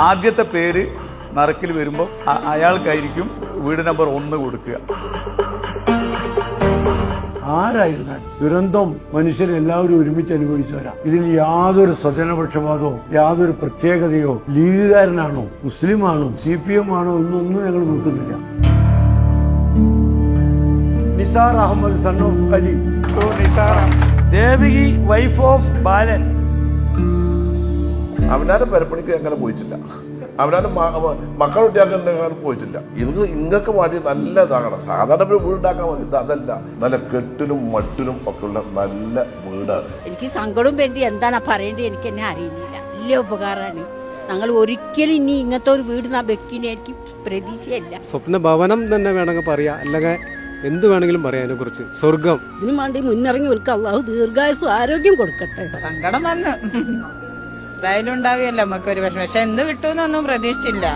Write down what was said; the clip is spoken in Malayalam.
ആദ്യത്തെ പേര് നറുക്കിൽ വരുമ്പോൾ അയാൾക്കായിരിക്കും വീട് നമ്പർ 1 കൊടുക്കുക. ആരായിരുന്നാൽ ദുരന്തം മനുഷ്യരെല്ലാവരും ഒരുമിച്ച് അനുഭവിച്ചവരാ. ഇതിൽ യാതൊരു സ്വജനപക്ഷപാതമോ യാതൊരു പ്രത്യേകതയോ ലീഗുകാരനാണോ മുസ്ലിമാണോ CPM ആണോ എന്നൊന്നും ഞങ്ങൾ നോക്കുന്നില്ല. Nisar Ahmed son of Ali, Devaki wife of Balan. അവനാരും പെരപ്പണിക്ക് അങ്ങനെ പോയിട്ടില്ല, അവനാരും മക്കളുണ്ടാക്കാൻ പോയിട്ടില്ല. ഇങ്ങക്ക് വേണ്ടി നല്ല ഇതാകണം. സാധാരണ വീടുണ്ടാക്കാൻ മതി, അതല്ല, നല്ല കെട്ടിനും മട്ടിനും ഒക്കെ ഉള്ള നല്ല വീടാണ്. എനിക്ക് സങ്കടവും വേണ്ടി എന്താണ് പറയേണ്ടത് എനിക്ക് എന്നെ അറിയുന്നില്ല. വലിയ ഉപകാരമാണ്. ഞങ്ങൾ ഒരിക്കലും ഇനി ഇങ്ങനത്തെ ഒരു വീട് വെക്കിനെ എനിക്ക് പ്രതീക്ഷയല്ല. സ്വപ്ന ഭവനം തന്നെ വേണമെങ്കിൽ പറയാം, അല്ലെങ്കിൽ എന്ത് വേണമെങ്കിലും പറയാം അതിനെ കുറിച്ച്. സ്വർഗം ഇതിനു വേണ്ടി മുന്നിറങ്ങി ഒരു അള്ളാഹു ദീർഘായുസ്സും ആരോഗ്യം കൊടുക്കട്ടെ. സങ്കടം വന്നു എന്തായാലും ഉണ്ടാവുകയല്ലോ നമുക്കൊരു വിഷമം. പക്ഷെ എന്ത് കിട്ടുമെന്നൊന്നും പ്രതീക്ഷിച്ചില്ല.